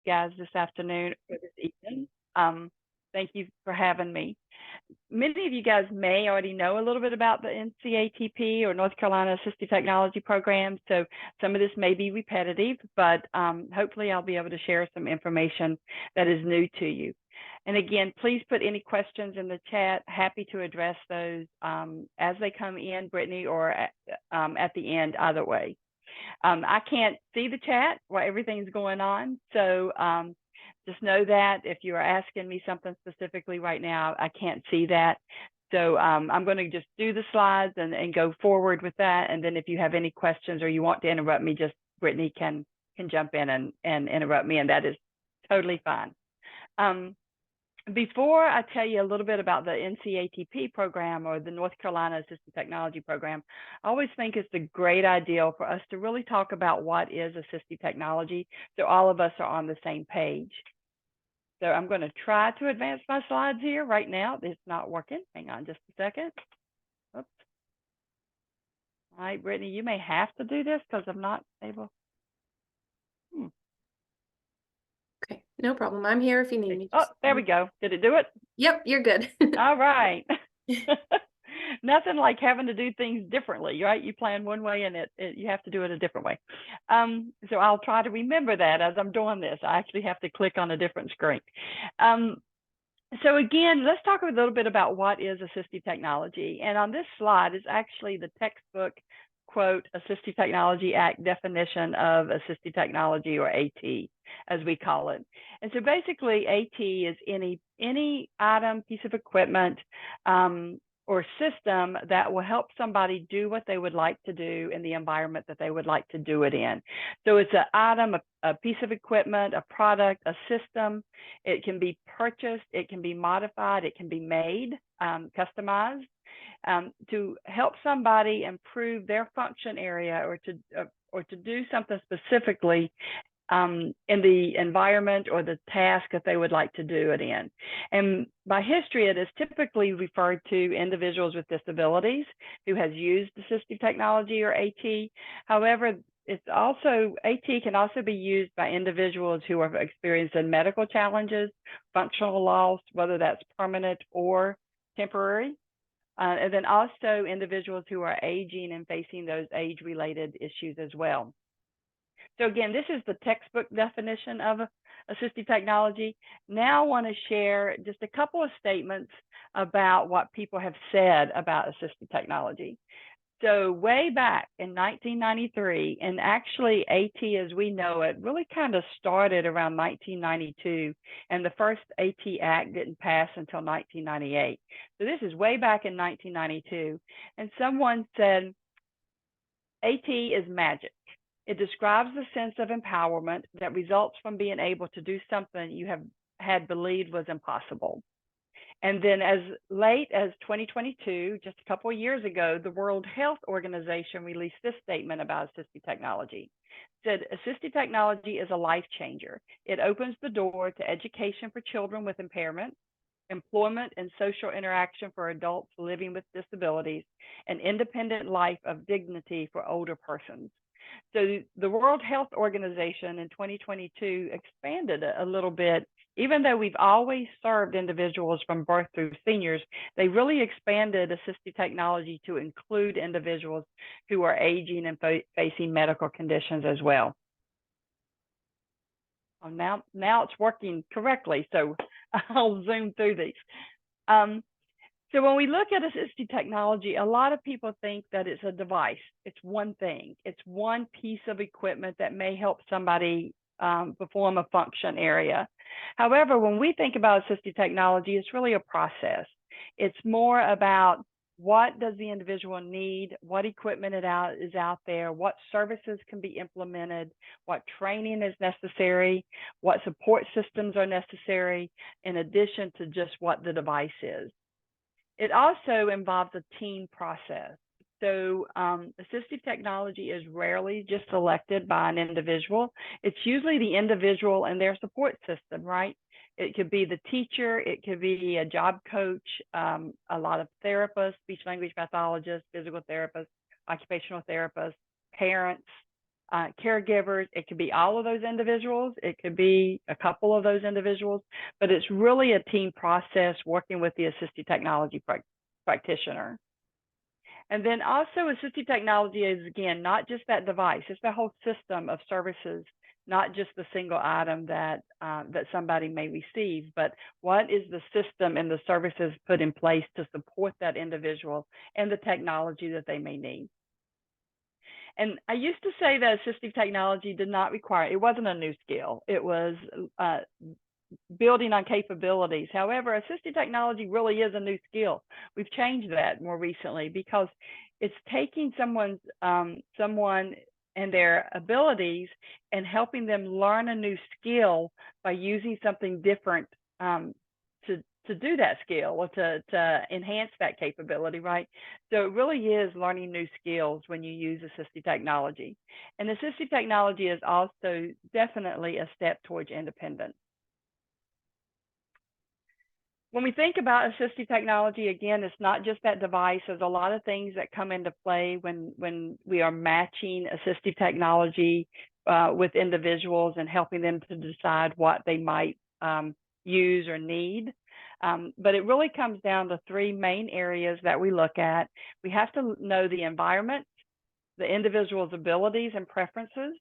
guys this afternoon or this evening. Thank you for having me. Many of you guys may already know a little bit about the NCATP or North Carolina Assistive Technology Program, so some of this may be repetitive, but hopefully I'll be able to share some information that is new to you. And again, please put any questions in the chat. Happy to address those as they come in, Brittany, or at the end, either way. I can't see the chat while everything's going on, so just know that if you are asking me something specifically right now, I can't see that. So I'm going to just do the slides and go forward with that. And then if you have any questions or you want to interrupt me, just Brittany can jump in and interrupt me, and that is totally fine. Before I tell you a little bit about the NCATP program or the North Carolina Assistive Technology Program, I always think it's a great idea for us to really talk about what is assistive technology, so all of us are on the same page. So I'm going to try to advance my slides here right now. It's not working. Hang on just a second. Oops. All right, Brittany, you may have to do this because I'm not able. Okay, no problem. I'm here if you need me. Oh, there we go. Did it do it? Yep, you're good. All right. Nothing like having to do things differently, right? You plan one way and you have to do it a different way. So I'll try to remember that as I'm doing this. I actually have to click on a different screen. So again, let's talk a little bit about what is assistive technology. And on this slide is actually the textbook, quote, Assistive Technology Act definition of assistive technology, or AT, as we call it. And so basically AT is any item, piece of equipment, or system that will help somebody do what they would like to do in the environment that they would like to do it in. So it's an item, a piece of equipment, a product, a system. It can be purchased, it can be modified, it can be made, customized, to help somebody improve their function area or to do something specifically in the environment or the task that they would like to do it in. And by history, it is typically referred to individuals with disabilities who has used assistive technology, or AT. However, AT can also be used by individuals who have experienced medical challenges, functional loss, whether that's permanent or temporary. And then also individuals who are aging and facing those age-related issues as well. So again, this is the textbook definition of assistive technology. Now I want to share just a couple of statements about what people have said about assistive technology. So way back in 1993, and actually AT as we know it really kind of started around 1992, and the first AT Act didn't pass until 1998. So this is way back in 1992, and someone said, AT is magic. It describes the sense of empowerment that results from being able to do something you had believed was impossible. And then as late as 2022, just a couple of years ago, the World Health Organization released this statement about assistive technology. It said, assistive technology is a life changer. It opens the door to education for children with impairment, employment and social interaction for adults living with disabilities, and independent life of dignity for older persons. So the World Health Organization in 2022 expanded a little bit. Even though we've always served individuals from birth through seniors, they really expanded assistive technology to include individuals who are aging and facing medical conditions as well. Oh, now it's working correctly, so I'll zoom through these. So when we look at assistive technology, a lot of people think that it's a device. It's one thing. It's one piece of equipment that may help somebody perform a function area. However, when we think about assistive technology, it's really a process. It's more about what does the individual need, what equipment is out there, what services can be implemented, what training is necessary, what support systems are necessary, in addition to just what the device is. It also involves a team process. So assistive technology is rarely just selected by an individual. It's usually the individual and their support system, right? It could be the teacher, it could be a job coach, a lot of therapists, speech language pathologists, physical therapists, occupational therapists, parents, caregivers. It could be all of those individuals. It could be a couple of those individuals, but it's really a team process working with the assistive technology practitioner. And then also assistive technology is, again, not just that device, it's the whole system of services, not just the single item that somebody may receive, but what is the system and the services put in place to support that individual and the technology that they may need. And I used to say that assistive technology did not require, it wasn't a new skill. It was building on capabilities. However, assistive technology really is a new skill. We've changed that more recently because it's taking someone and their abilities and helping them learn a new skill by using something different to do that skill or to enhance that capability, right? So it really is learning new skills when you use assistive technology. And assistive technology is also definitely a step towards independence. When we think about assistive technology, again, it's not just that device. There's a lot of things that come into play when we are matching assistive technology with individuals and helping them to decide what they might use or need. But it really comes down to three main areas that we look at. We have to know the environment, the individual's abilities and preferences,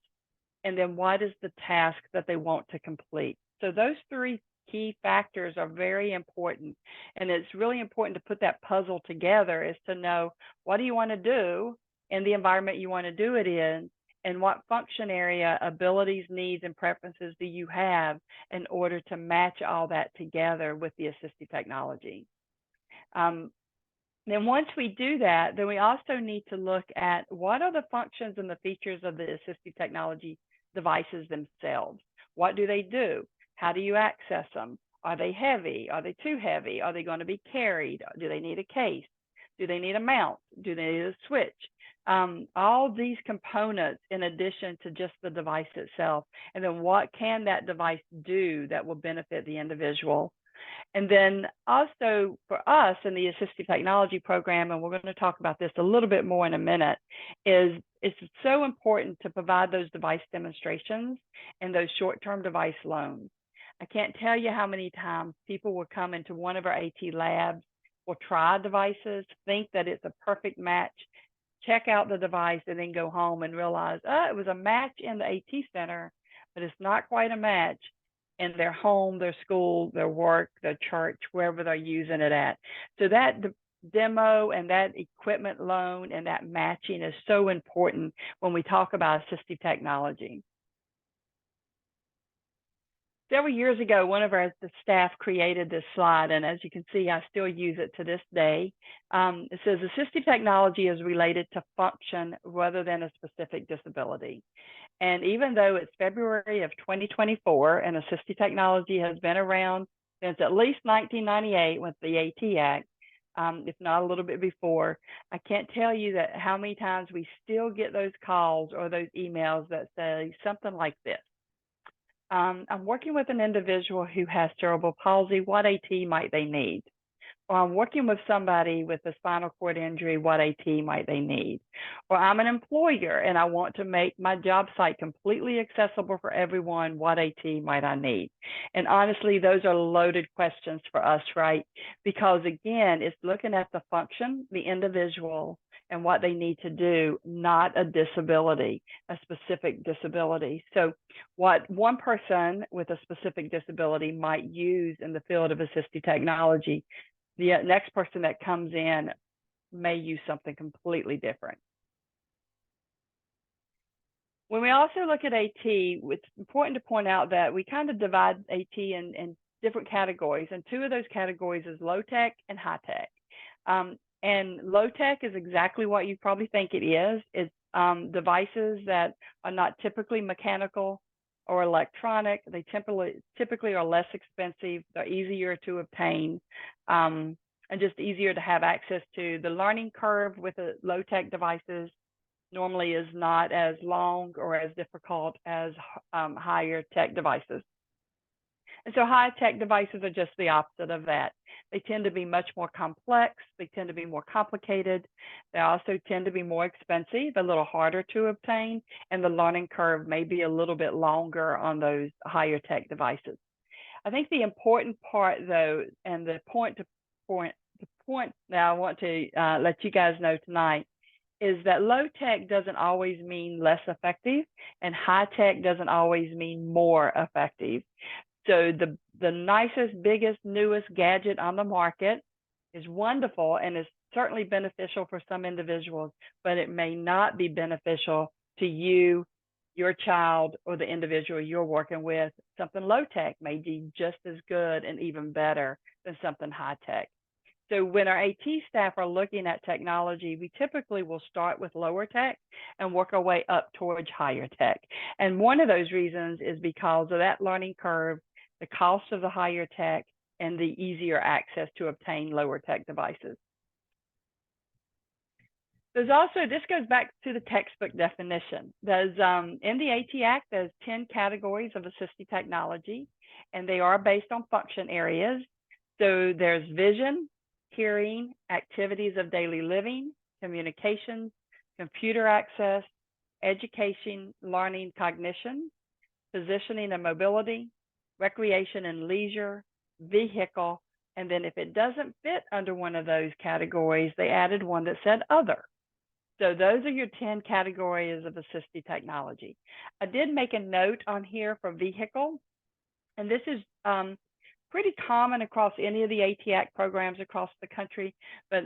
and then what is the task that they want to complete. So those three key factors are very important, and it's really important to put that puzzle together, is to know what do you want to do in the environment you want to do it in, and what function area, abilities, needs, and preferences do you have in order to match all that together with the assistive technology. Then once we do that, then we also need to look at what are the functions and the features of the assistive technology devices themselves. What do they do? How do you access them? Are they heavy? Are they too heavy? Are they going to be carried? Do they need a case? Do they need a mount? Do they need a switch? All these components in addition to just the device itself. And then what can that device do that will benefit the individual? And then also for us in the assistive technology program, and we're going to talk about this a little bit more in a minute, is it's so important to provide those device demonstrations and those short-term device loans. I can't tell you how many times people will come into one of our AT labs, will try devices, think that it's a perfect match, check out the device, and then go home and realize, oh, it was a match in the AT center, but it's not quite a match in their home, their school, their work, their church, wherever they're using it at. So that demo and that equipment loan and that matching is so important when we talk about assistive technology. Several years ago, one of our staff created this slide, and as you can see, I still use it to this day. It says, assistive technology is related to function rather than a specific disability. And even though it's February of 2024 and assistive technology has been around since at least 1998 with the AT Act, if not a little bit before, I can't tell you that how many times we still get those calls or those emails that say something like this. I'm working with an individual who has cerebral palsy. What AT might they need? Or I'm working with somebody with a spinal cord injury. What AT might they need? Or I'm an employer and I want to make my job site completely accessible for everyone. What AT might I need? And honestly, those are loaded questions for us, right? Because again, it's looking at the function, the individual, and what they need to do, not a disability, a specific disability. So what one person with a specific disability might use in the field of assistive technology, the next person that comes in may use something completely different. When we also look at AT, it's important to point out that we kind of divide AT in different categories, and two of those categories is low tech and high tech. And low tech is exactly what you probably think it is. It's devices that are not typically mechanical or electronic. They typically are less expensive. They're easier to obtain and just easier to have access to. The learning curve with the low tech devices normally is not as long or as difficult as higher tech devices. And so high-tech devices are just the opposite of that. They tend to be much more complex. They tend to be more complicated. They also tend to be more expensive, a little harder to obtain, and the learning curve may be a little bit longer on those higher tech devices. I think the important part, though, and the point that I want to let you guys know tonight is that low tech doesn't always mean less effective, and high tech doesn't always mean more effective. So the nicest, biggest, newest gadget on the market is wonderful and is certainly beneficial for some individuals, but it may not be beneficial to you, your child, or the individual you're working with. Something low tech may be just as good and even better than something high tech. So when our AT staff are looking at technology, we typically will start with lower tech and work our way up towards higher tech. And one of those reasons is because of that learning curve, the cost of the higher tech, and the easier access to obtain lower tech devices. There's also, this goes back to the textbook definition. There's, in the AT Act, there's 10 categories of assistive technology, and they are based on function areas. So there's vision, hearing, activities of daily living, communications, computer access, education, learning, cognition, positioning and mobility, recreation and leisure, vehicle, and then if it doesn't fit under one of those categories, they added one that said other. So those are your 10 categories of assistive technology. I did make a note on here for vehicle, and this is pretty common across any of the AT Act programs across the country. But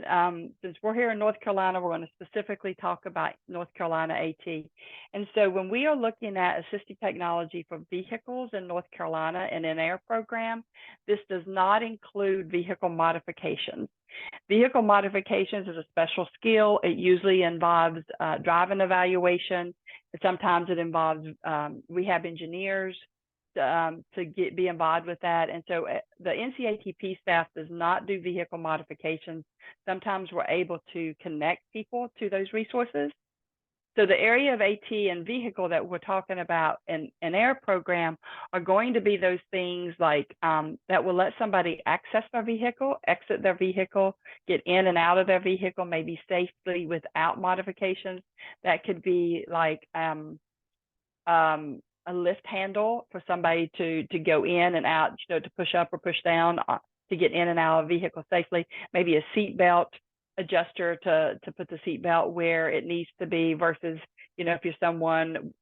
since we're here in North Carolina, we're going to specifically talk about North Carolina AT. And so when we are looking at assistive technology for vehicles in North Carolina and in our program, this does not include vehicle modifications. Vehicle modifications is a special skill. It usually involves driving evaluation. Sometimes it involves rehab engineers to be involved with that. And so the NCATP staff does not do vehicle modifications. Sometimes we're able to connect people to those resources. So the area of AT and vehicle that we're talking about in our program are going to be those things like that will let somebody access their vehicle, exit their vehicle, get in and out of their vehicle, maybe safely without modifications. That could be like a lift handle for somebody to go in and out, you know, to push up or push down to get in and out of a vehicle safely. Maybe a seat belt adjuster to put the seat belt where it needs to be versus, you know, if you're someone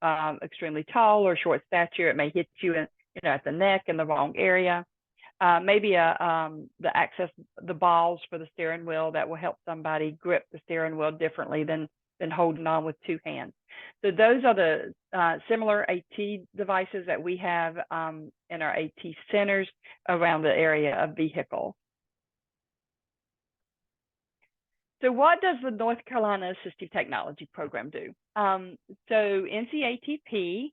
extremely tall or short stature, it may hit you in, you know, at the neck in the wrong area. Maybe the access, the balls for the steering wheel that will help somebody grip the steering wheel differently than holding on with two hands. So those are the similar AT devices that we have in our AT centers around the area of vehicle. So what does the North Carolina Assistive Technology Program do? So NCATP,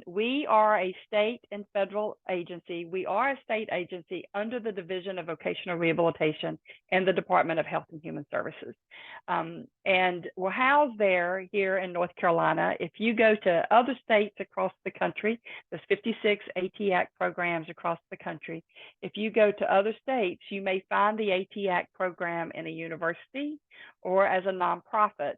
we are a state and federal agency. We are a state agency under the Division of Vocational Rehabilitation and the Department of Health and Human Services. And we're housed there here in North Carolina. If you go to other states across the country, there's 56 AT Act programs across the country. If you go to other states, you may find the AT Act program in a university or as a nonprofit.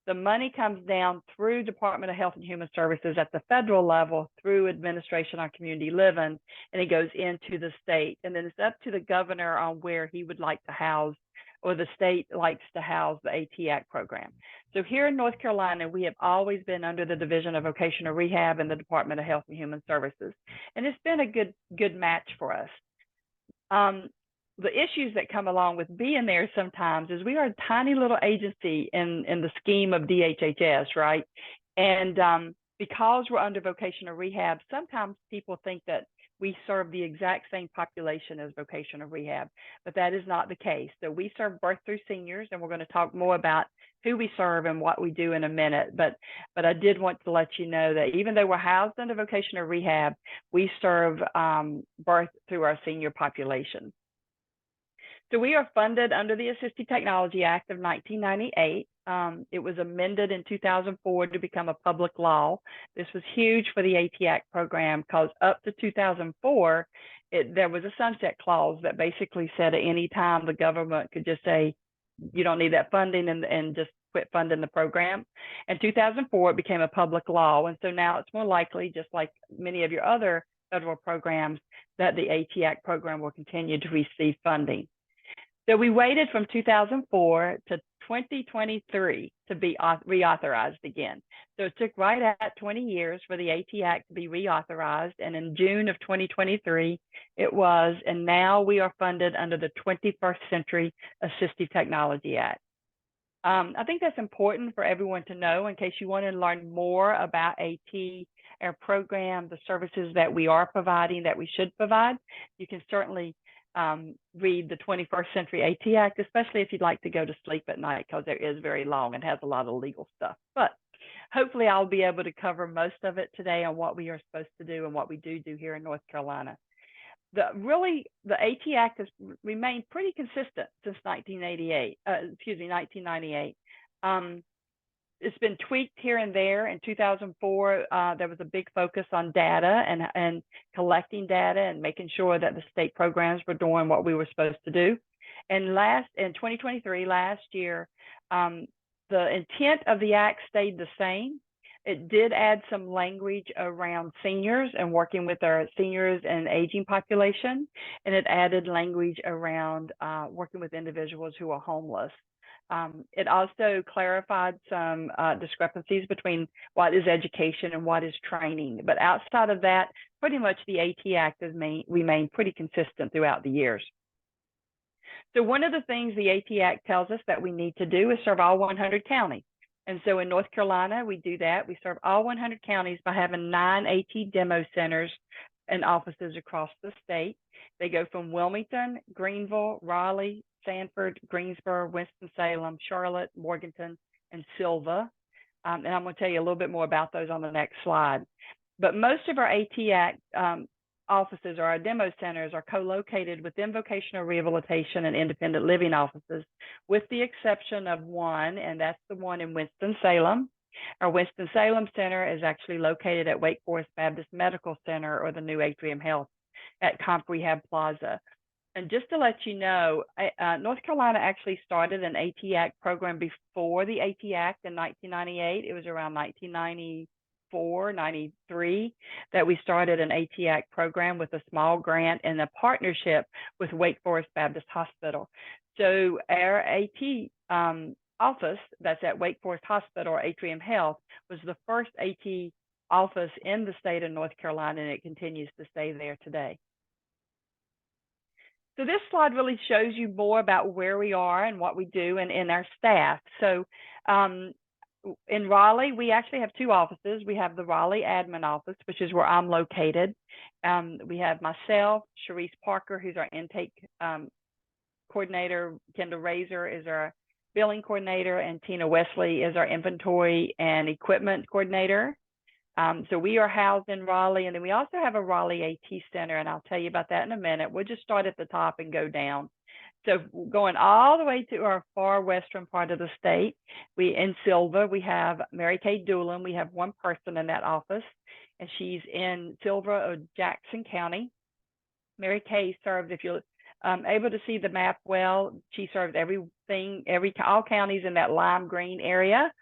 The money comes down through Department of Health and Human Services at the federal level through Administration on Community Living, and it goes into the state. And then it's up to the governor on where he would like to house, or the state likes to house, the AT Act program. So here in North Carolina, we have always been under the Division of Vocational Rehab and the Department of Health and Human Services. And it's been a good match for us. The issues that come along with being there sometimes is we are a tiny little agency in the scheme of DHHS, right? And because we're under vocational rehab, sometimes people think that we serve the exact same population as vocational rehab, but that is not the case. So we serve birth through seniors, and we're going to talk more about who we serve and what we do in a minute. But I did want to let you know that even though we're housed under vocational rehab, we serve birth through our senior population. So we are funded under the Assistive Technology Act of 1998. It was amended in 2004 to become a public law. This was huge for the AT Act program because up to 2004, there was a sunset clause that basically said at any time the government could just say, you don't need that funding and just quit funding the program. In 2004, it became a public law. And so now it's more likely, just like many of your other federal programs, that the AT Act program will continue to receive funding. So we waited from 2004 to 2023 to be reauthorized again. So it took right at 20 years for the AT Act to be reauthorized. And in June of 2023, it was. And now we are funded under the 21st Century Assistive Technology Act. I think that's important for everyone to know in case you want to learn more about AT, our program, the services that we are providing, that we should provide. You can certainly read the 21st Century AT Act, especially if you'd like to go to sleep at night, because it is very long and has a lot of legal stuff. But hopefully I'll be able to cover most of it today on what we are supposed to do and what we do here in North Carolina. The AT Act has remained pretty consistent since 1998. 1998. It's been tweaked here and there. In 2004, there was a big focus on data and collecting data and making sure that the state programs were doing what we were supposed to do. And in 2023, last year, the intent of the act stayed the same. It did add some language around seniors and working with our seniors and aging population. And it added language around working with individuals who are homeless. It also clarified some discrepancies between what is education and what is training. But outside of that, pretty much the AT Act has remained pretty consistent throughout the years. So one of the things the AT Act tells us that we need to do is serve all 100 counties. And so in North Carolina, we do that. We serve all 100 counties by having 9 AT demo centers and offices across the state. They go from Wilmington, Greenville, Raleigh, Sanford, Greensboro, Winston-Salem, Charlotte, Morganton, and Sylva. And I'm going to tell you a little bit more about those on the next slide. But most of our AT Act offices or our demo centers are co-located within vocational rehabilitation and independent living offices, with the exception of one, and that's the one in Winston-Salem. Our Winston-Salem Center is actually located at Wake Forest Baptist Medical Center, or the new Atrium Health at Comp Rehab Plaza. And just to let you know, North Carolina actually started an AT Act program before the AT Act in 1998. It was around 1994, 93 that we started an AT Act program with a small grant and a partnership with Wake Forest Baptist Hospital. So our AT office that's at Wake Forest Hospital or Atrium Health was the first AT office in the state of North Carolina, and it continues to stay there today. So this slide really shows you more about where we are and what we do and our staff. So in Raleigh, we actually have 2 offices. We have the Raleigh admin office, which is where I'm located. We have myself, Sharice Parker, who's our intake coordinator. Kendall Razor is our billing coordinator, and Tina Wesley is our inventory and equipment coordinator. So we are housed in Raleigh, and then we also have a Raleigh AT Center, and I'll tell you about that in a minute. We'll just start at the top and go down. So going all the way to our far western part of the state, in Sylva, we have Mary Kay Doolin. We have one person in that office, and she's in Sylva or Jackson County. Mary Kay serves, if you're able to see the map well, she serves all counties in that lime green area.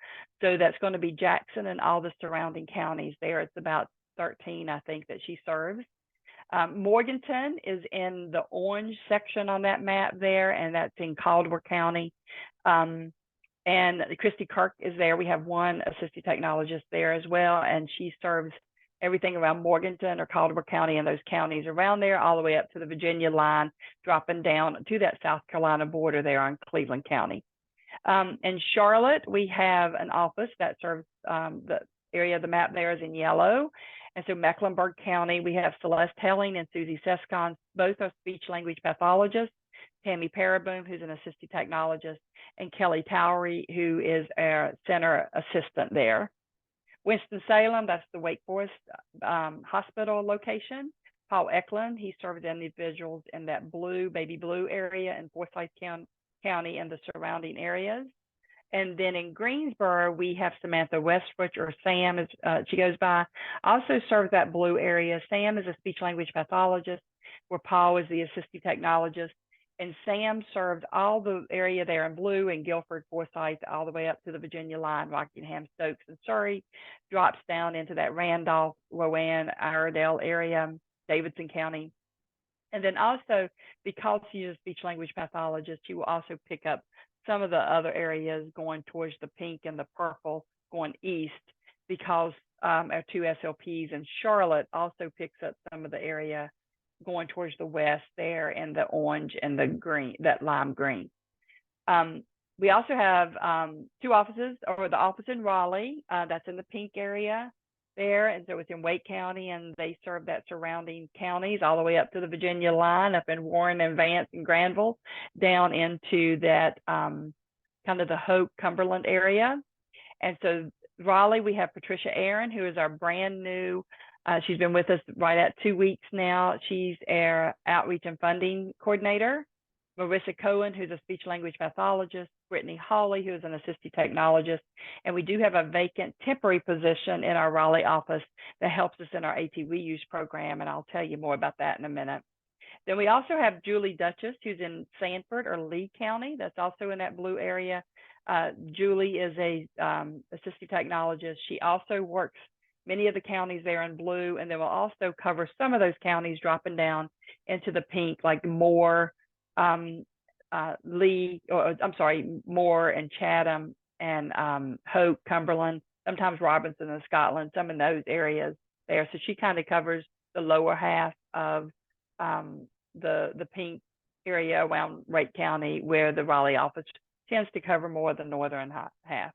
So that's going to be Jackson and all the surrounding counties there. It's about 13, I think, that she serves. Morganton is in the orange section on that map there, and that's in Caldwell County. And Christy Kirk is there. We have one assistive technologist there as well, and she serves everything around Morganton or Caldwell County and those counties around there, all the way up to the Virginia line, dropping down to that South Carolina border there on Cleveland County. In Charlotte, we have an office that serves the area of the map there is in yellow. And so Mecklenburg County, we have Celeste Helling and Susie Sescon, both are speech language pathologists, Tammy Paraboom, who's an assistive technologist, and Kelly Towery, who is our center assistant there. Winston-Salem, that's the Wake Forest Hospital location. Paul Eklund, he serves individuals in that baby blue area in Forsyth County and the surrounding areas. And then in Greensboro, we have Samantha Westbrook, or Sam, as she goes by, also serves that blue area. Sam is a speech language pathologist, where Paul is the assistive technologist. And Sam served all the area there in blue in Guilford, Forsyth, all the way up to the Virginia line, Rockingham, Stokes, and Surrey, drops down into that Randolph, Rowan, Iredell area, Davidson County. And then also, because she is a speech language pathologist, she will also pick up some of the other areas going towards the pink and the purple going east, because our two SLPs in Charlotte also picks up some of the area going towards the west there, and the orange and the green, that lime green. We also have two offices, or the office in Raleigh, that's in the pink area there, and so it's in Wake County, and they serve that surrounding counties all the way up to the Virginia line, up in Warren and Vance and Granville, down into that kind of the Hope, Cumberland area. And so Raleigh, we have Patricia Aaron, who is our brand new, she's been with us right at 2 weeks now. She's our outreach and funding coordinator. Marissa Cohen, who's a speech language pathologist, Brittany Hawley, who is an assistive technologist, and we do have a vacant temporary position in our Raleigh office that helps us in our AT Reuse program, and I'll tell you more about that in a minute. Then we also have Julie Duchess, who's in Sanford or Lee County. That's also in that blue area. Julie is a assistive technologist. She also works many of the counties there in blue, and then we'll also cover some of those counties dropping down into the pink, like Moore, Moore and Chatham and Hope, Cumberland, sometimes Robinson and Scotland, some in those areas there. So she kind of covers the lower half of the pink area around Wake County, where the Raleigh office tends to cover more of the northern half.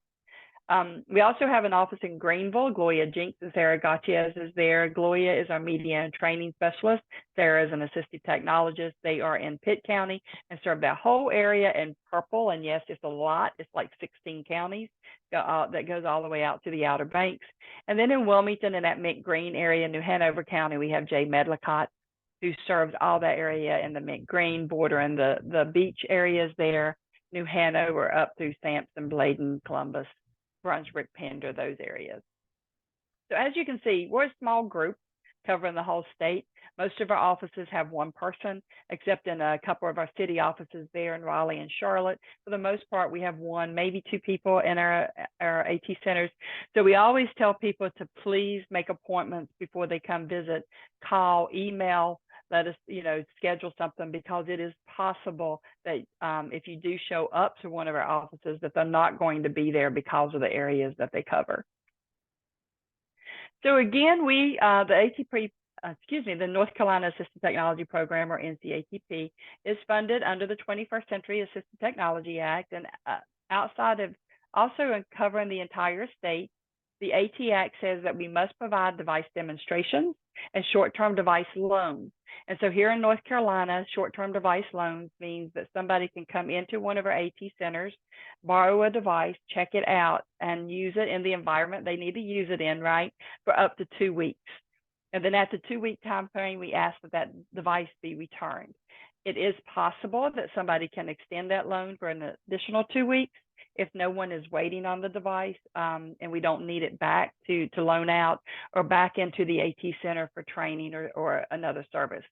We also have an office in Greenville. Gloria Jinks and Sarah Gauthier is there. Gloria is our media and training specialist. Sarah is an assistive technologist. They are in Pitt County and serve that whole area in purple. And yes, it's a lot. It's like 16 counties that goes all the way out to the Outer Banks. And then in Wilmington, in that mint green area, New Hanover County, we have Jay Medlicott, who serves all that area in the mint green border and the beach areas there, New Hanover up through Sampson, Bladen, Columbus, Brunswick, Pender, those areas. So as you can see, we're a small group covering the whole state. Most of our offices have one person, except in a couple of our city offices there in Raleigh and Charlotte. For the most part, we have one, maybe two people in our AT centers. So we always tell people to please make appointments before they come visit, call, email, let us, schedule something, because it is possible that if you do show up to one of our offices, that they're not going to be there because of the areas that they cover. So again, the North Carolina Assistive Technology Program, or NCATP, is funded under the 21st Century Assistive Technology Act, and outside of also covering the entire state, the AT Act says that we must provide device demonstrations and short-term device loans. And so here in North Carolina, short-term device loans means that somebody can come into one of our AT centers, borrow a device, check it out, and use it in the environment they need to use it in, right, for up to 2 weeks. And then at the 2-week time frame, we ask that device be returned. It is possible that somebody can extend that loan for an additional 2 weeks if no one is waiting on the device, and we don't need it back to loan out or back into the AT center for training or another service.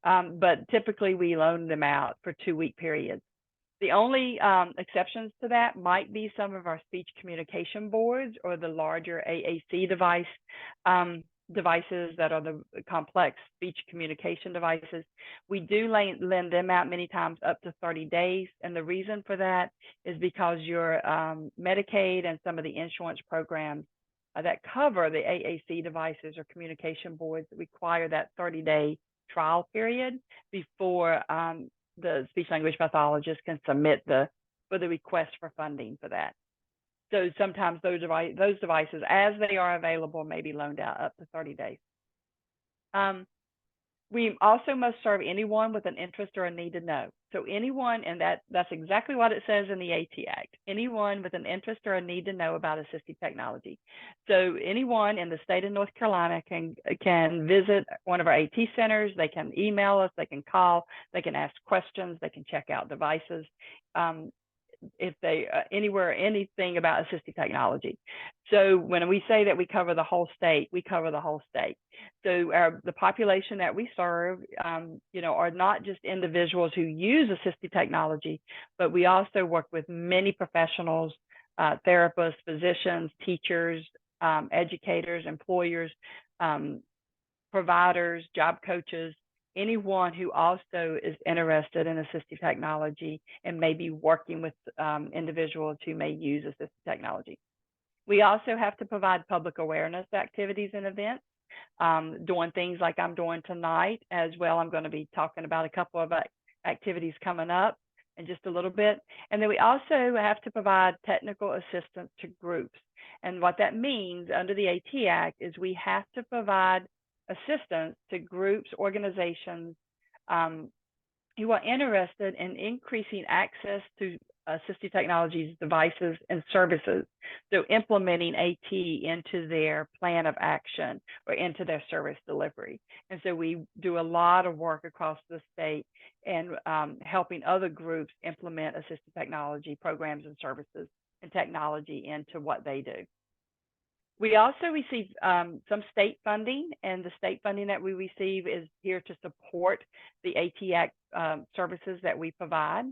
But typically we loan them out for 2-week periods. The only exceptions to that might be some of our speech communication boards or the larger AAC devices that are the complex speech communication devices. We do lend them out many times up to 30 days. And the reason for that is because your Medicaid and some of the insurance programs that cover the AAC devices or communication boards require that 30-day trial period before the speech language pathologist can submit the request for funding for that. So sometimes those devices, as they are available, may be loaned out up to 30 days. We also must serve anyone with an interest or a need to know. So anyone, and that's exactly what it says in the AT Act, anyone with an interest or a need to know about assistive technology. So anyone in the state of North Carolina can visit one of our AT centers, they can email us, they can call, they can ask questions, they can check out devices. if they anywhere anything about assistive technology. So when we say that we cover the whole state, we cover the whole state. So the population that we serve, you know, are not just individuals who use assistive technology, but we also work with many professionals, therapists, physicians, teachers, educators, employers, providers, job coaches, anyone who also is interested in assistive technology and may be working with individuals who may use assistive technology. We also have to provide public awareness activities and events, doing things like I'm doing tonight as well. I'm going to be talking about a couple of activities coming up in just a little bit. And then we also have to provide technical assistance to groups. And what that means under the AT Act is we have to provide assistance to groups, organizations who are interested in increasing access to assistive technologies, devices, and services. So implementing AT into their plan of action or into their service delivery. And so we do a lot of work across the state and helping other groups implement assistive technology programs and services and technology into what they do. We also receive some state funding, and the state funding that we receive is here to support the AT Act services that we provide.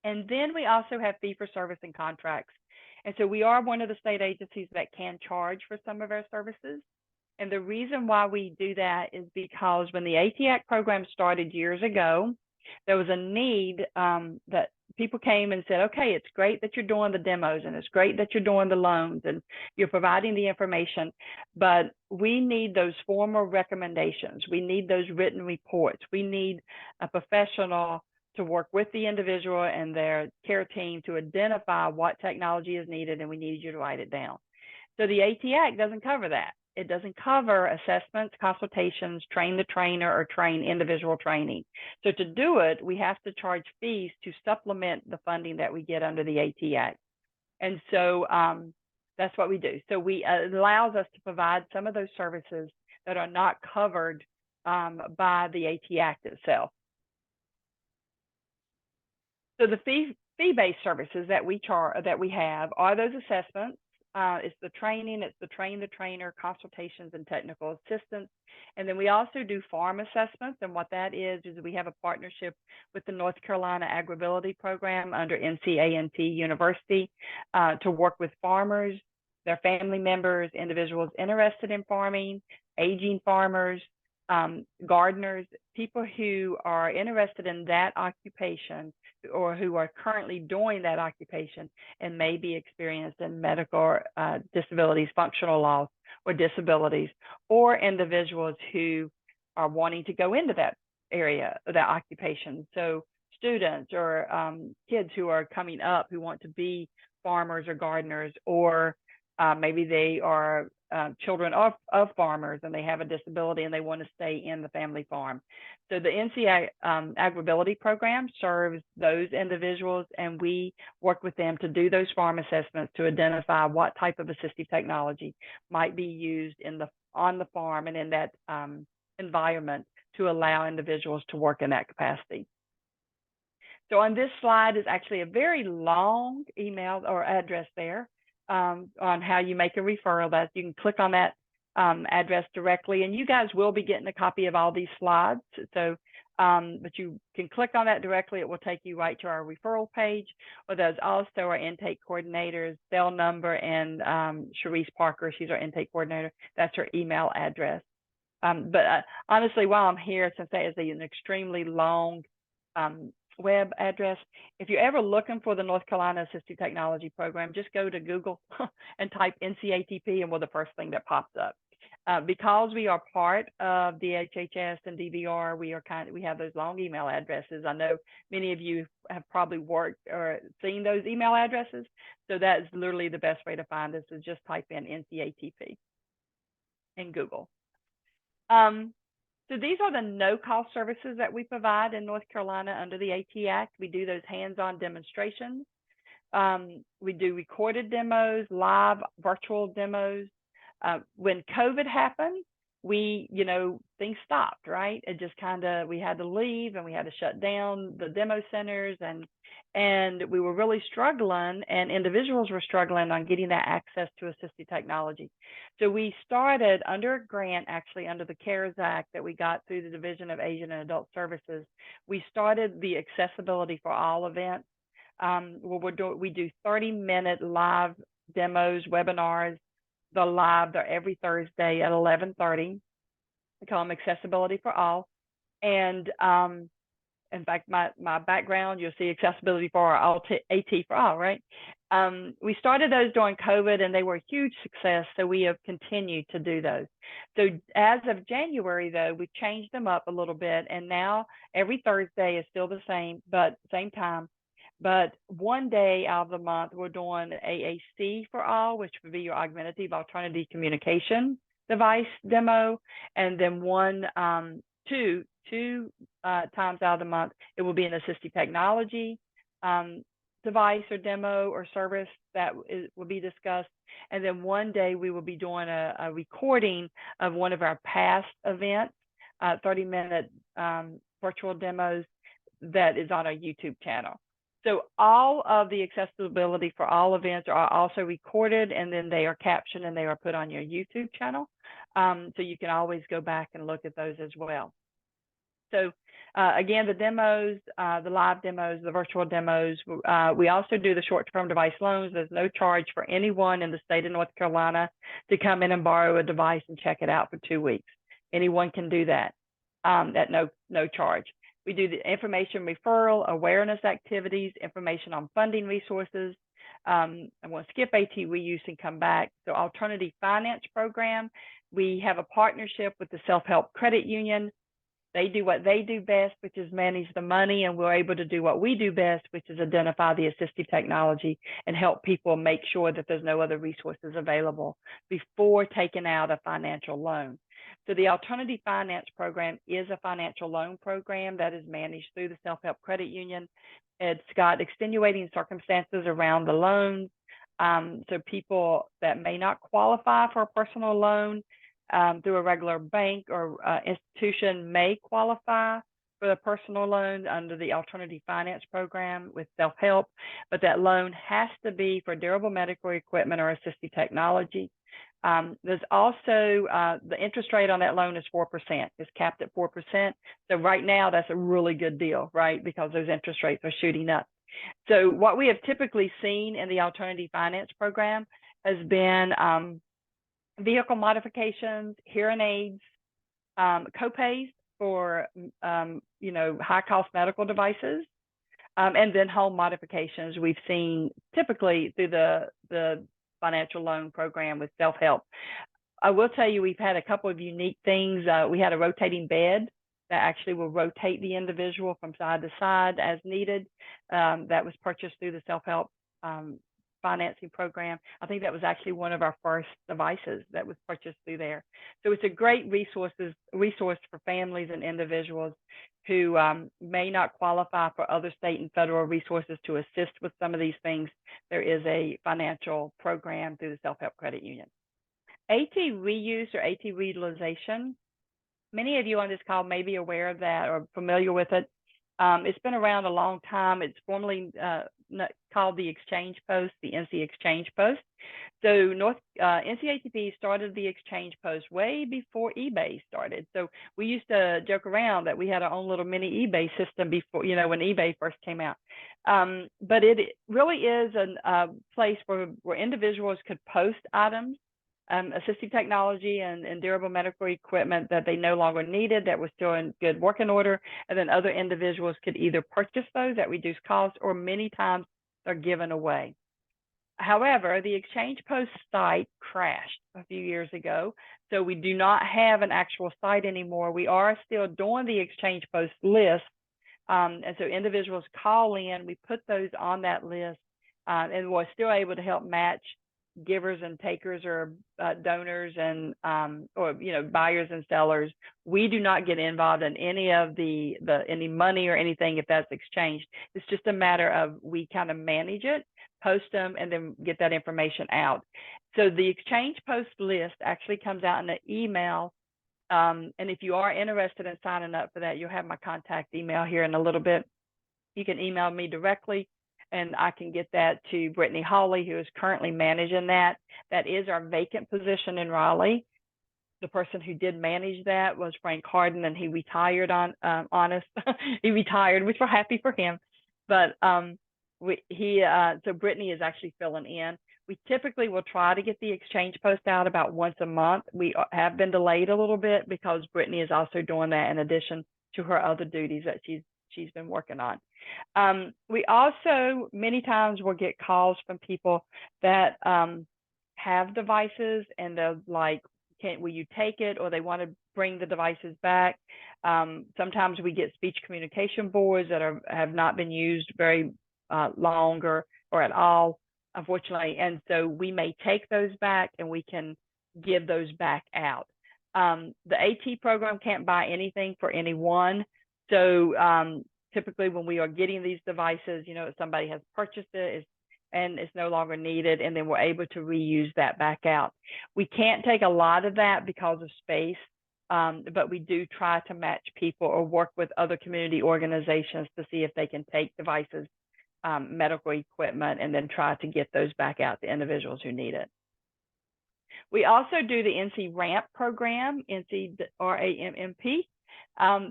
And then we also have fee-for-service and contracts. And so we are one of the state agencies that can charge for some of our services. And the reason why we do that is because when the AT Act program started years ago, there was a need that people came and said, okay, it's great that you're doing the demos and it's great that you're doing the loans and you're providing the information, but we need those formal recommendations. We need those written reports. We need a professional to work with the individual and their care team to identify what technology is needed, and we need you to write it down. So the AT Act doesn't cover that. It doesn't cover assessments, consultations, train the trainer, or train individual training. So to do it, we have to charge fees to supplement the funding that we get under the AT Act. And so that's what we do. So it allows us to provide some of those services that are not covered by the AT Act itself. So the fee-based services that we have are those assessments. It's the training, it's the train the trainer, consultations, and technical assistance. And then we also do farm assessments. And what that is we have a partnership with the North Carolina Agribility Program under NCATP University to work with farmers, their family members, individuals interested in farming, aging farmers, gardeners, people who are interested in that occupation or who are currently doing that occupation and may be experienced in medical disabilities, functional loss, or disabilities, or individuals who are wanting to go into that area, that occupation. So students or kids who are coming up who want to be farmers or gardeners, or maybe they are children of farmers and they have a disability and they want to stay in the family farm. So the NCATP Agribility Program serves those individuals, and we work with them to do those farm assessments to identify what type of assistive technology might be used on the farm and in that environment to allow individuals to work in that capacity. So on this slide is actually a very long email or address there on how you make a referral. That you can click on that address directly, and you guys will be getting a copy of all these slides. So, but you can click on that directly. It will take you right to our referral page. Or there's also our intake coordinator's cell number, and Sharice Parker, she's our intake coordinator. That's her email address. But honestly, while I'm here, since that is an extremely long web address, if you're ever looking for the North Carolina Assistive Technology Program, just go to Google and type NCATP, and we're the first thing that pops up. Because we are part of DHHS and DVR, we have those long email addresses. I know many of you have probably worked or seen those email addresses. So that is literally the best way to find us, is just type in NCATP in Google. So these are the no-cost services that we provide in North Carolina under the AT Act. We do those hands-on demonstrations. We do recorded demos, live virtual demos. When COVID happened, we, you know, things stopped, right? It just kind of, we had to leave and we had to shut down the demo centers, and we were really struggling, and individuals were struggling on getting that access to assistive technology. So we started under a grant, actually under the CARES Act that we got through the Division of Asian and Adult Services. We started the Accessibility for All event. We do 30-minute live demos, webinars. They're every Thursday at 11:30. We call them Accessibility for All. And in fact, my background, you'll see Accessibility for All, AT for All, right? We started those during COVID, and they were a huge success, so we have continued to do those. So as of January, though, we've changed them up a little bit, and now every Thursday is still the same, but same time. But one day out of the month, we're doing AAC for All, which would be your augmentative alternative communication device demo, and then two times out of the month, it will be an assistive technology device or demo or service that will be discussed. And then one day we will be doing a recording of one of our past events, 30-minute virtual demos that is on our YouTube channel. So all of the Accessibility for All events are also recorded, and then they are captioned and they are put on your YouTube channel. So you can always go back and look at those as well. So again, the demos, the live demos, the virtual demos, we also do the short-term device loans. There's no charge for anyone in the state of North Carolina to come in and borrow a device and check it out for 2 weeks. Anyone can do that at no charge. We do the information referral, awareness activities, information on funding resources. I'm going to skip AT reuse and come back. So alternative finance program, we have a partnership with the Self-Help Credit Union. They do what they do best, which is manage the money, and we're able to do what we do best, which is identify the assistive technology and help people make sure that there's no other resources available before taking out a financial loan. So the Alternative Finance Program is a financial loan program that is managed through the Self-Help Credit Union. It's got extenuating circumstances around the loans. So people that may not qualify for a personal loan through a regular bank or institution may qualify for the personal loan under the Alternative Finance Program with self-help, but that loan has to be for durable medical equipment or assistive technology. There's also the interest rate on that loan is 4%. It's capped at 4%. So right now, that's a really good deal, right? Because those interest rates are shooting up. So what we have typically seen in the Alternative Finance Program has been vehicle modifications, hearing aids, copays for high-cost medical devices, and then home modifications we've seen typically through the financial loan program with self-help. I will tell you, we've had a couple of unique things. We had a rotating bed that actually will rotate the individual from side to side as needed. That was purchased through the self-help financing program. I think that was actually one of our first devices that was purchased through there. So it's a great resource for families and individuals who may not qualify for other state and federal resources to assist with some of these things. There is a financial program through the Self-Help Credit Union. AT reuse or AT reutilization, many of you on this call may be aware of that or familiar with it. It's been around a long time. It's formerly called the Exchange Post, the NC Exchange Post. So NCATP started the Exchange Post way before eBay started. So we used to joke around that we had our own little mini eBay system before, when eBay first came out. But it really is a place where individuals could post items, assistive technology and durable medical equipment that they no longer needed, that was still in good working order, and then other individuals could either purchase those at reduced cost, or many times they're given away. However, the Exchange Post site crashed a few years ago, so we do not have an actual site anymore. We are still doing the Exchange Post list, and so individuals call in, we put those on that list, and we're still able to help match givers and takers, or donors and buyers and sellers. We do not get involved in any of any money or anything if that's exchanged. It's just a matter of we kind of manage it, post them, and then get that information out. So the Exchange Post list actually comes out in an email And if you are interested in signing up for that, you'll have my contact email here in a little bit. You can email me directly, and I can get that to Brittany Hawley, who is currently managing that. That is our vacant position in Raleigh. The person who did manage that was Frank Harden, and he retired on us. He retired, which we're happy for him. But so Brittany is actually filling in. We typically will try to get the exchange post out about once a month. We have been delayed a little bit because Brittany is also doing that in addition to her other duties that she's been working on. We also many times will get calls from people that have devices, and they're like, will you take it, or they want to bring the devices back. Sometimes we get speech communication boards that have not been used very long or at all, unfortunately, and so we may take those back and we can give those back out. The AT program can't buy anything for anyone, so typically when we are getting these devices, somebody has purchased it, and it's no longer needed, and then we're able to reuse that back out. We can't take a lot of that because of space, but we do try to match people or work with other community organizations to see if they can take devices, medical equipment, and then try to get those back out to individuals who need it. We also do the NC RAMP program, NC RAMMP.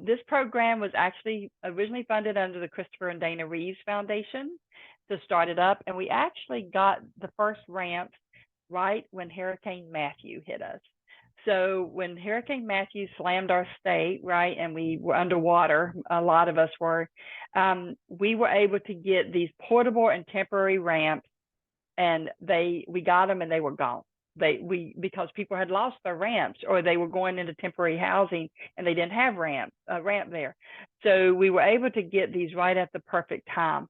This program was actually originally funded under the Christopher and Dana Reeves Foundation to start it up, and we actually got the first ramps right when Hurricane Matthew hit us. So when Hurricane Matthew slammed our state, right, and we were underwater, a lot of us were, we were able to get these portable and temporary ramps, and we got them and they were gone. Because people had lost their ramps, or they were going into temporary housing and they didn't have a ramp there. So we were able to get these right at the perfect time.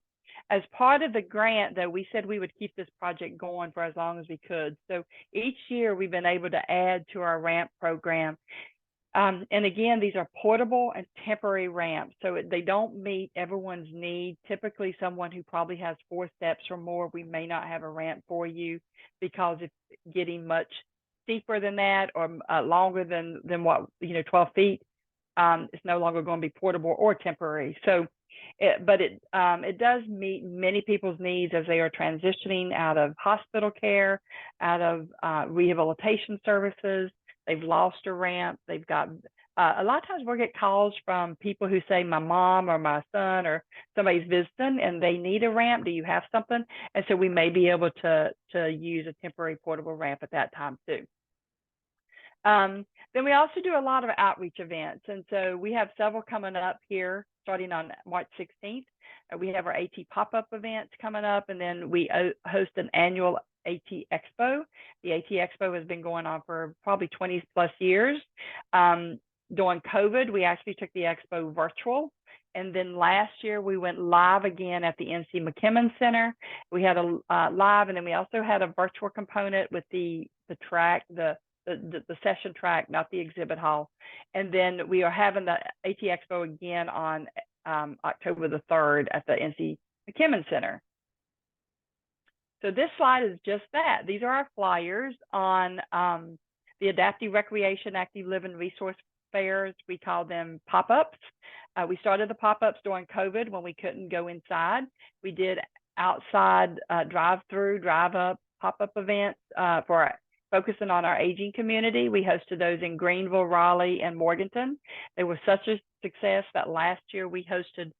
As part of the grant, though, we said we would keep this project going for as long as we could. So each year we've been able to add to our ramp program. And again, these are portable and temporary ramps, so they don't meet everyone's need. Typically, someone who probably has 4 steps or more, we may not have a ramp for you, because it's getting much steeper than that, or longer than what 12 feet. It's no longer going to be portable or temporary. So, but it does meet many people's needs as they are transitioning out of hospital care, out of rehabilitation services. They've lost a ramp. They've got a lot of times we'll get calls from people who say, my mom or my son or somebody's visiting and they need a ramp. Do you have something? And so we may be able to use a temporary portable ramp at that time too. Then we also do a lot of outreach events. And so we have several coming up here starting on March 16th. We have our AT pop-up events coming up, and then we host an annual AT Expo. The AT Expo has been going on for probably 20 plus years. During COVID, we actually took the Expo virtual. And then last year we went live again at the NC McKimmon Center. We had a live, and then we also had a virtual component with the track, the session track, not the exhibit hall. And then we are having the AT Expo again on October the 3rd at the NC McKimmon Center. So this slide is just that. These are our flyers on the Adaptive Recreation, Active Living Resource Fairs. We call them pop-ups. We started the pop-ups during COVID when we couldn't go inside. We did outside drive-through, drive-up pop-up events focusing on our aging community. We hosted those in Greenville, Raleigh, and Morganton. They were such a success that last year we hosted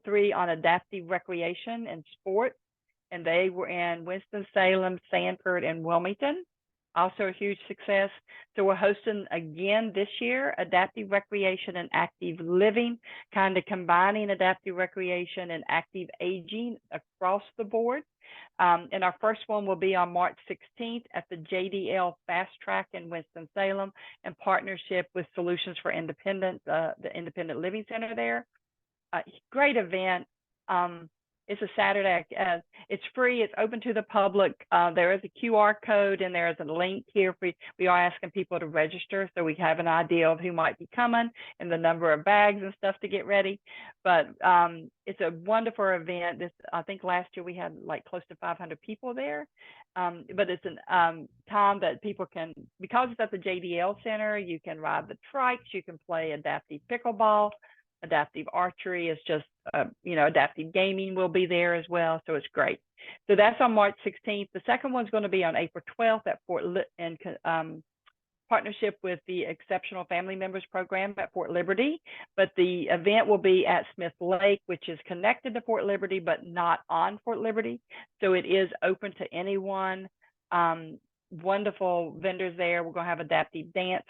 3 on adaptive recreation and sports, and they were in Winston-Salem, Sanford, and Wilmington. Also a huge success. So we're hosting again this year, adaptive recreation and active living, kind of combining adaptive recreation and active aging across the board. And our first one will be on March 16th at the JDL Fast Track in Winston-Salem, in partnership with Solutions for Independence, the Independent Living Center there. Great event. It's a Saturday. It's free. It's open to the public. There is a QR code and there is a link here. We are asking people to register so we have an idea of who might be coming and the number of bags and stuff to get ready. But it's a wonderful event. I think last year we had like close to 500 people there. But it's a time that people can, because it's at the JDL Center, you can ride the trikes, you can play adaptive pickleball, adaptive archery. Is just, adaptive gaming will be there as well. So it's great. So that's on March 16th. The second one's going to be on April 12th at in partnership with the Exceptional Family Members Program at Fort Liberty. But the event will be at Smith Lake, which is connected to Fort Liberty, but not on Fort Liberty. So it is open to anyone. Wonderful vendors there. We're going to have adaptive dance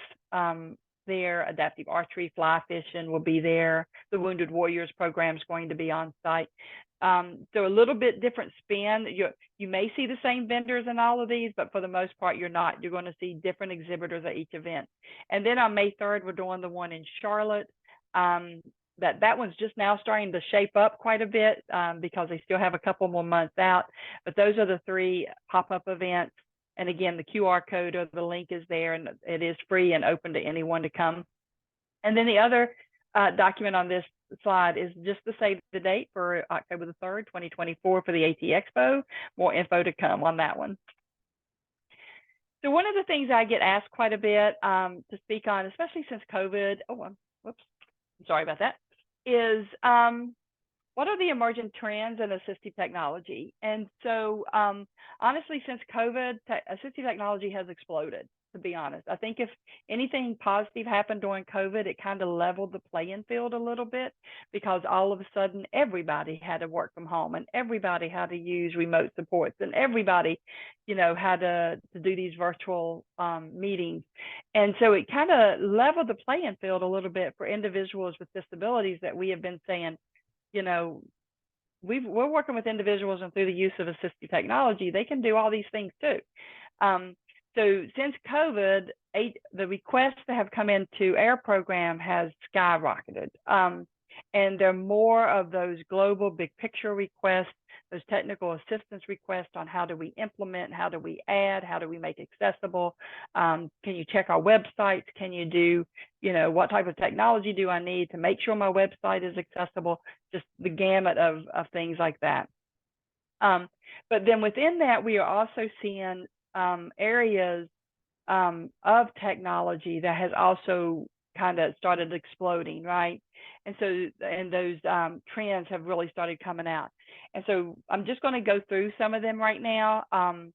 there, adaptive archery, fly fishing will be there. The Wounded Warriors program is going to be on site. So a little bit different spin. You may see the same vendors in all of these, but for the most part, you're not. You're going to see different exhibitors at each event. And then on May 3rd, we're doing the one in Charlotte. That one's just now starting to shape up quite a bit because they still have a couple more months out. But those are the 3 pop-up events. And again, the QR code or the link is there, and it is free and open to anyone to come. And then the other document on this slide is just to save the date for October the 3rd, 2024 for the AT Expo. More info to come on that one. So one of the things I get asked quite a bit to speak on, especially since COVID, whoops, sorry about that, is what are the emerging trends in assistive technology? And so honestly, since COVID, assistive technology has exploded, to be honest. I think if anything positive happened during COVID, it kind of leveled the playing field a little bit, because all of a sudden everybody had to work from home and everybody had to use remote supports and everybody, had to do these virtual meetings. And so it kind of leveled the playing field a little bit for individuals with disabilities that we have been saying, we're working with individuals, and through the use of assistive technology, they can do all these things too. So since COVID, the requests that have come into our program has skyrocketed. And there are more of those global big picture requests, those technical assistance requests on how do we implement, how do we add, how do we make accessible? Can you check our websites? Can you do, what type of technology do I need to make sure my website is accessible? Just the gamut of things like that. But then within that, we are also seeing areas of technology that has also kind of started exploding, right? And so, those trends have really started coming out. And so I'm just going to go through some of them right now. Some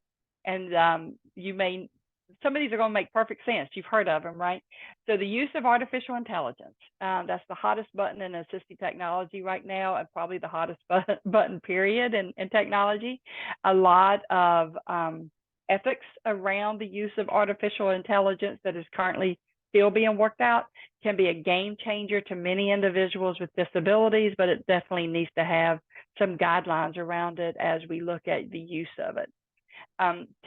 of these are going to make perfect sense. You've heard of them, right? So the use of artificial intelligence, that's the hottest button in assistive technology right now, and probably the hottest button period in technology. A lot of ethics around the use of artificial intelligence that is currently still being worked out can be a game changer to many individuals with disabilities, but it definitely needs to have some guidelines around it as we look at the use of it.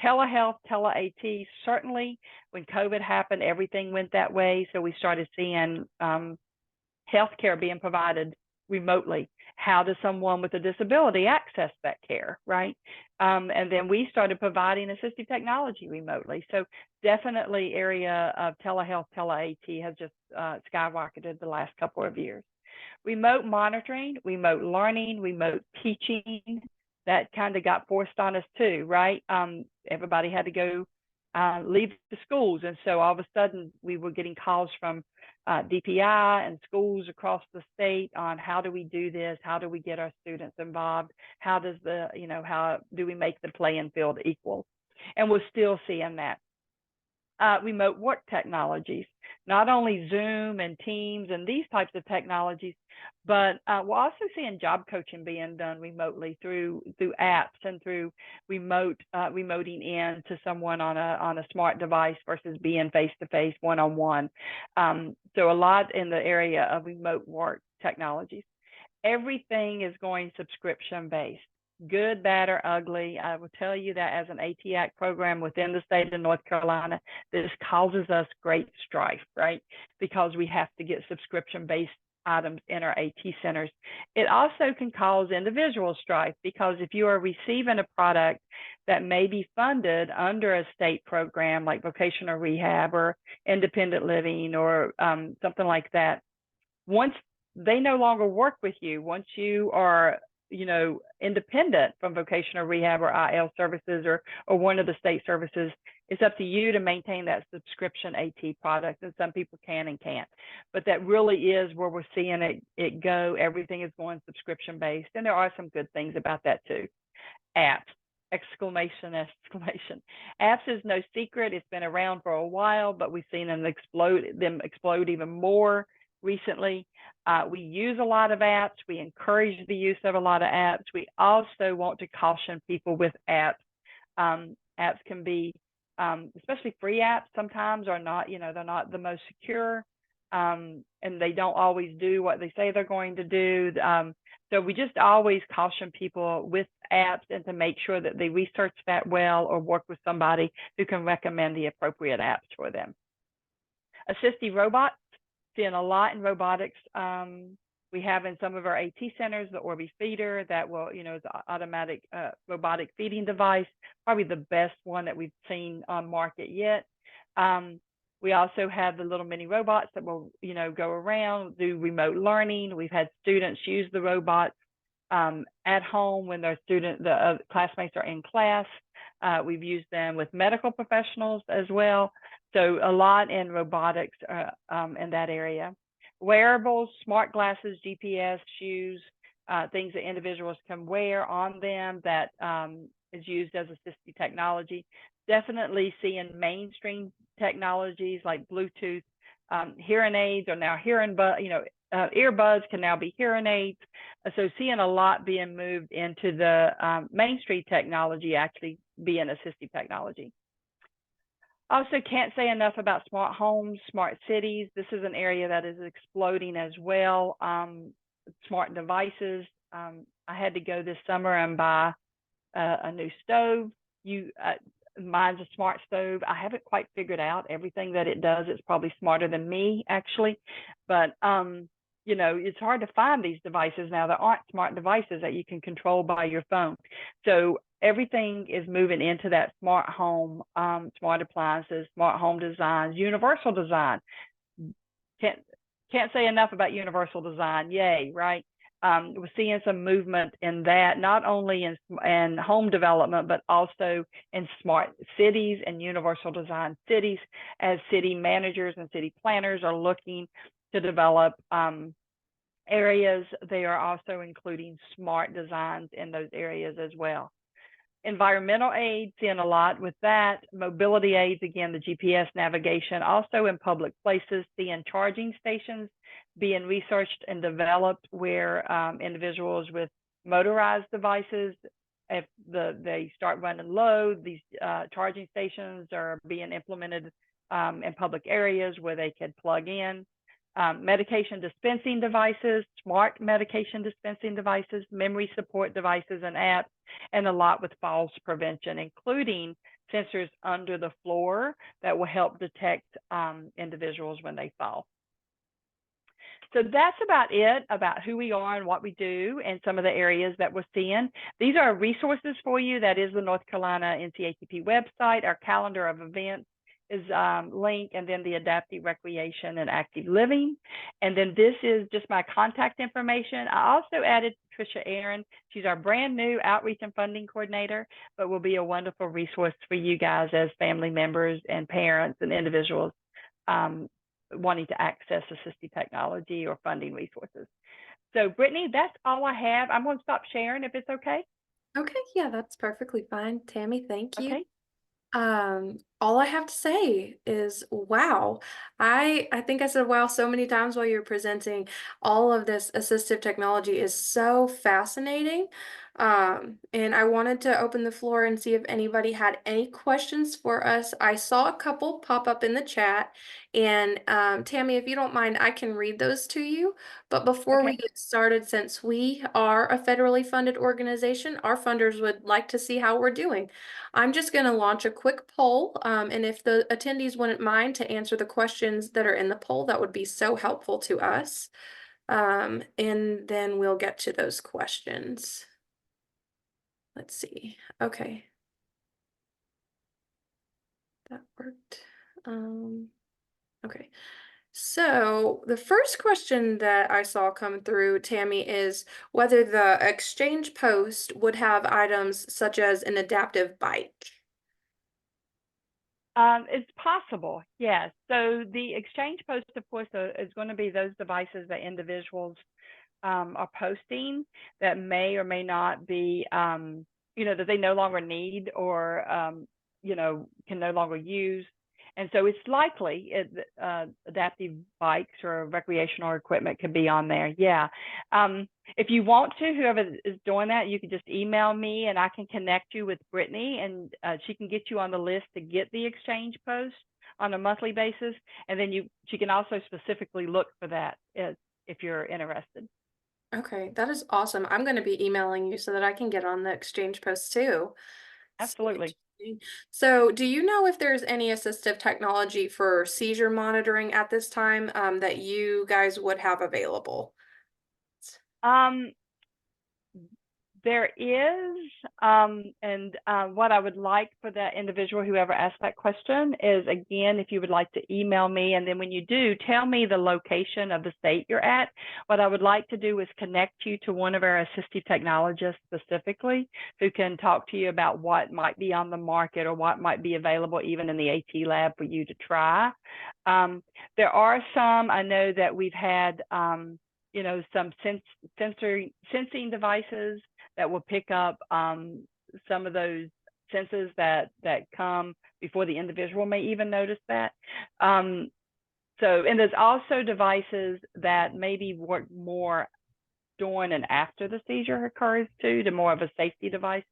Telehealth, tele-AT, certainly when COVID happened, everything went that way. So we started seeing healthcare being provided remotely. How does someone with a disability access that care, right? And then we started providing assistive technology remotely. So definitely area of telehealth, tele-AT has just skyrocketed the last couple of years. Remote monitoring, remote learning, remote teaching, that kind of got forced on us too, right? Everybody had to go leave the schools. And so all of a sudden we were getting calls from DPI and schools across the state on how do we do this? How do we get our students involved? How does how do we make the playing field equal? And we're still seeing that. Remote work technologies, not only Zoom and Teams and these types of technologies, but we're also seeing job coaching being done remotely through apps and through remoting in to someone on a smart device versus being face-to-face, one-on-one. So a lot in the area of remote work technologies. Everything is going subscription-based. Good, bad, or ugly. I will tell you that as an AT Act program within the state of North Carolina, this causes us great strife, right? Because we have to get subscription-based items in our AT centers. It also can cause individual strife, because if you are receiving a product that may be funded under a state program like vocational rehab or independent living or something like that, once they no longer work with you, once you are independent from vocational rehab or IL services or one of the state services, it's up to you to maintain that subscription AT product. And some people can and can't, but that really is where we're seeing it go. Everything is going subscription based, and there are some good things about that too. Apps, exclamation, exclamation. Apps is no secret. It's been around for a while, but we've seen them explode even more recently. We use a lot of apps. We encourage the use of a lot of apps. We also want to caution people with apps. Apps can be, especially free apps sometimes, are not, they're not the most secure, and they don't always do what they say they're going to do. So we just always caution people with apps, and to make sure that they research that well or work with somebody who can recommend the appropriate apps for them. Assistive robots, seeing a lot in robotics. We have in some of our AT centers the Orbi feeder that will, is an automatic robotic feeding device, probably the best one that we've seen on market yet. We also have the little mini robots that will, go around, do remote learning. We've had students use the robots at home when the classmates are in class. We've used them with medical professionals as well. So a lot in robotics in that area. Wearables, smart glasses, GPS, shoes, things that individuals can wear on them that is used as assistive technology. Definitely seeing mainstream technologies like Bluetooth. Hearing aids are now earbuds can now be hearing aids. So seeing a lot being moved into the mainstream technology actually being assistive technology. Also, can't say enough about smart homes, smart cities. This is an area that is exploding as well. Smart devices. I had to go this summer and buy a new stove. Mine's a smart stove. I haven't quite figured out everything that it does. It's probably smarter than me, actually. But, it's hard to find these devices now. There aren't smart devices that you can control by your phone. So everything is moving into that smart home, smart appliances, smart home designs, universal design. Can't say enough about universal design. Yay, right? We're seeing some movement in that, not only in home development, but also in smart cities and universal design cities, as city managers and city planners are looking to develop areas. They are also including smart designs in those areas as well. Environmental aids, seeing a lot with that. Mobility aids, again, the GPS navigation. Also in public places, seeing charging stations being researched and developed where individuals with motorized devices, if they start running low, these charging stations are being implemented in public areas where they could plug in. Medication dispensing devices, smart medication dispensing devices, memory support devices and apps, and a lot with falls prevention, including sensors under the floor that will help detect individuals when they fall. So that's about it, about who we are and what we do and some of the areas that we're seeing. These are resources for you. That is the North Carolina NCATP website. Our calendar of events is linked, and then the adaptive recreation and active living. And then this is just my contact information. I also added Patricia Aaron. She's our brand new outreach and funding coordinator, but will be a wonderful resource for you guys as family members and parents and individuals wanting to access assistive technology or funding resources. So Brittany, that's all I have. I'm going to stop sharing if it's okay. Okay, yeah, that's perfectly fine. Tammy, thank you. Okay. All I have to say is wow. I think I said wow so many times while you were presenting. All of this assistive technology is so fascinating. And I wanted to open the floor and see if anybody had any questions for us. I saw a couple pop up in the chat, and Tammy, if you don't mind, I can read those to you. But before we get started, since we are a federally funded organization, our funders would like to see how we're doing. I'm just going to launch a quick poll, and if the attendees wouldn't mind to answer the questions that are in the poll, that would be so helpful to us. And then we'll get to those questions. Let's see. Okay. That worked. Okay. So the first question that I saw come through, Tammy, is whether the exchange post would have items such as an adaptive bike. It's possible, yes. So the exchange post, of course, is going to be those devices that individuals are posting that may or may not be, that they no longer need or, can no longer use. And so it's likely adaptive bikes or recreational equipment could be on there. Yeah. If you want to, whoever is doing that, you can just email me and I can connect you with Brittany, and she can get you on the list to get the exchange post on a monthly basis. And then she can also specifically look for that if you're interested. Okay, that is awesome. I'm going to be emailing you so that I can get on the exchange post too. So Absolutely. interesting. So, do you know if there's any assistive technology for seizure monitoring at this time that you guys would have available? Um, There is, and what I would like for that individual, whoever asked that question, is again, if you would like to email me, and then when you do, tell me the location of the state you're at. What I would like to do is connect you to one of our assistive technologists specifically, who can talk to you about what might be on the market or what might be available even in the AT lab for you to try. There are some, I know that we've had, some sensing devices that will pick up some of those senses that come before the individual may even notice that. And there's also devices that maybe work more during and after the seizure occurs too, to more of a safety device.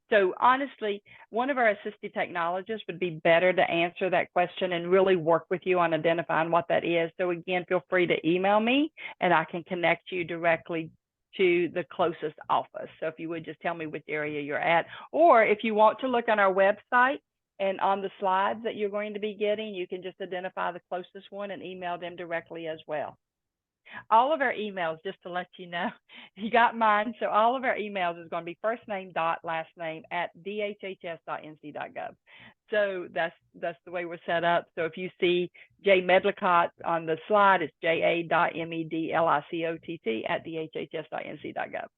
So honestly, one of our assistive technologists would be better to answer that question and really work with you on identifying what that is. So again, feel free to email me and I can connect you directly to the closest office. So if you would just tell me which area you're at, or if you want to look on our website and on the slides that you're going to be getting, you can just identify the closest one and email them directly as well. All of our emails, just to let you know, you got mine. So all of our emails is going to be first name dot last name at dhhs.nc.gov. So that's the way we're set up. So if you see J Medlicott on the slide, it's ja.medlicott at dhhs.nc.gov.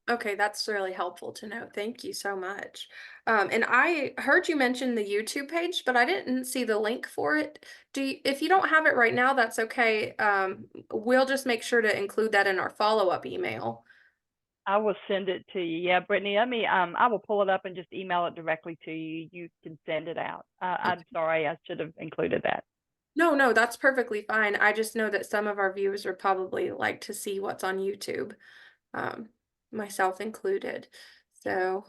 Okay, that's really helpful to know. Thank you so much. And I heard you mention the YouTube page, but I didn't see the link for it. If you don't have it right now, that's okay. We'll just make sure to include that in our follow-up email. I will send it to you. Yeah, Brittany, I will pull it up and just email it directly to you. You can send it out. I'm sorry, I should have included that. No, no, that's perfectly fine. I just know that some of our viewers would probably like to see what's on YouTube, myself included. So,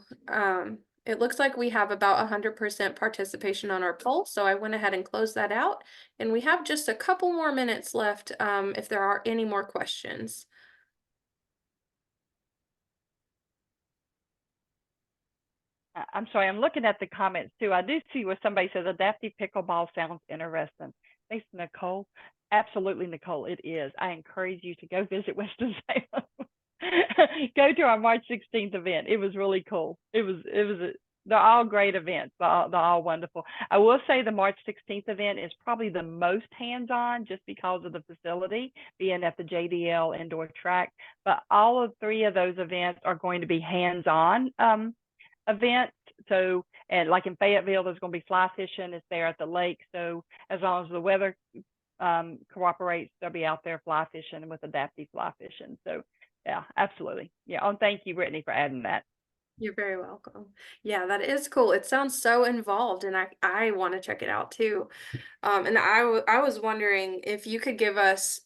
it looks like we have about 100% participation on our poll, so I went ahead and closed that out. And we have just a couple more minutes left, if there are any more questions. I'm sorry, I'm looking at the comments too. I do see where somebody says adaptive pickleball sounds interesting. Thanks, Nicole. Absolutely, Nicole, it is. I encourage you to go visit Winston-Salem. Go to our March 16th event. It was really cool. They're all great events. They're all wonderful. I will say the March 16th event is probably the most hands-on just because of the facility being at the JDL indoor track. But all of three of those events are going to be hands-on events. So, and like in Fayetteville, there's going to be fly fishing. It's there at the lake. So as long as the weather cooperates, they'll be out there fly fishing with adaptive fly fishing. So yeah, absolutely. Yeah. Oh, thank you, Brittany, for adding that. You're very welcome. Yeah, that is cool. It sounds so involved, and I want to check it out too. And I was wondering if you could give us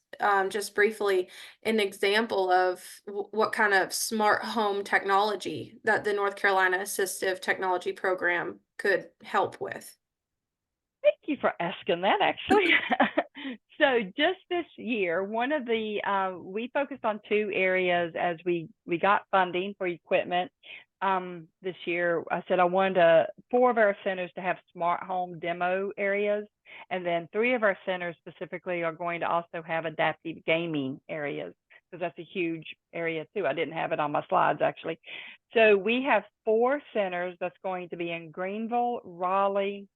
just briefly an example of what kind of smart home technology that the North Carolina Assistive Technology Program could help with. Thank you for asking that, actually. So just this year, one of the, we focused on two areas as we got funding for equipment. this year. I said I wanted 4 of our centers to have smart home demo areas, and then 3 of our centers specifically are going to also have adaptive gaming areas, because that's a huge area too. I didn't have it on my slides actually. So we have 4 centers that's going to be in Greenville, Raleigh,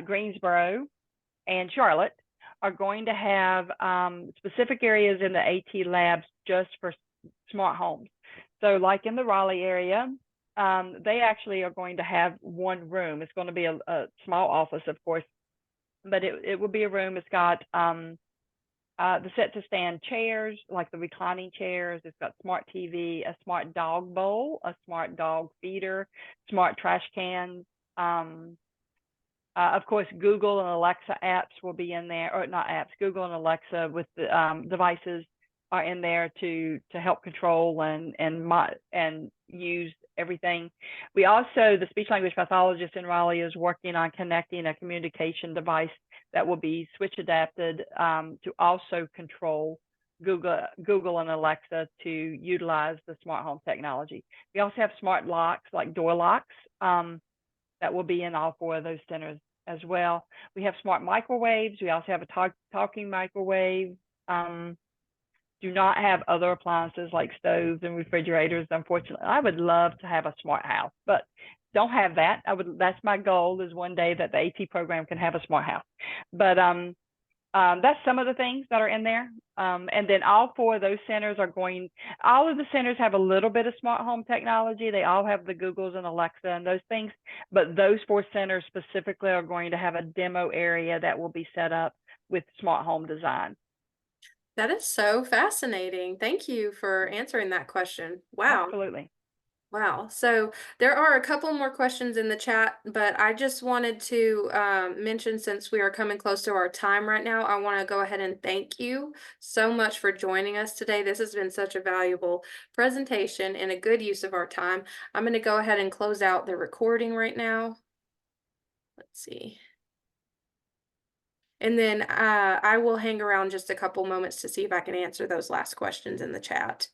Greensboro, and Charlotte are going to have specific areas in the AT labs just for smart homes. So like in the Raleigh area, they actually are going to have one room. It's going to be a small office, of course, but it will be a room. It's got the set to stand chairs, like the reclining chairs. It's got smart TV, a smart dog bowl, a smart dog feeder, smart trash cans. Of course, Google and Alexa apps will be in there, or not apps, Google and Alexa with the devices are in there to help control and use everything. We also, the speech language pathologist in Raleigh is working on connecting a communication device that will be switch adapted to also control Google and Alexa to utilize the smart home technology. We also have smart locks, like door locks, that will be in all 4 of those centers as well. We have smart microwaves. We also have a talking microwave. Do not have other appliances like stoves and refrigerators, unfortunately. I would love to have a smart house, but don't have that. That's my goal, is one day that the AT program can have a smart house. But that's some of the things that are in there. And then all 4 of those centers all of the centers have a little bit of smart home technology. They all have the Googles and Alexa and those things, but those 4 centers specifically are going to have a demo area that will be set up with smart home design. That is so fascinating. Thank you for answering that question. Wow. Absolutely. Wow. So there are a couple more questions in the chat, but I just wanted to mention, since we are coming close to our time right now, I want to go ahead and thank you so much for joining us today. This has been such a valuable presentation and a good use of our time. I'm going to go ahead and close out the recording right now. Let's see. And then I will hang around just a couple moments to see if I can answer those last questions in the chat.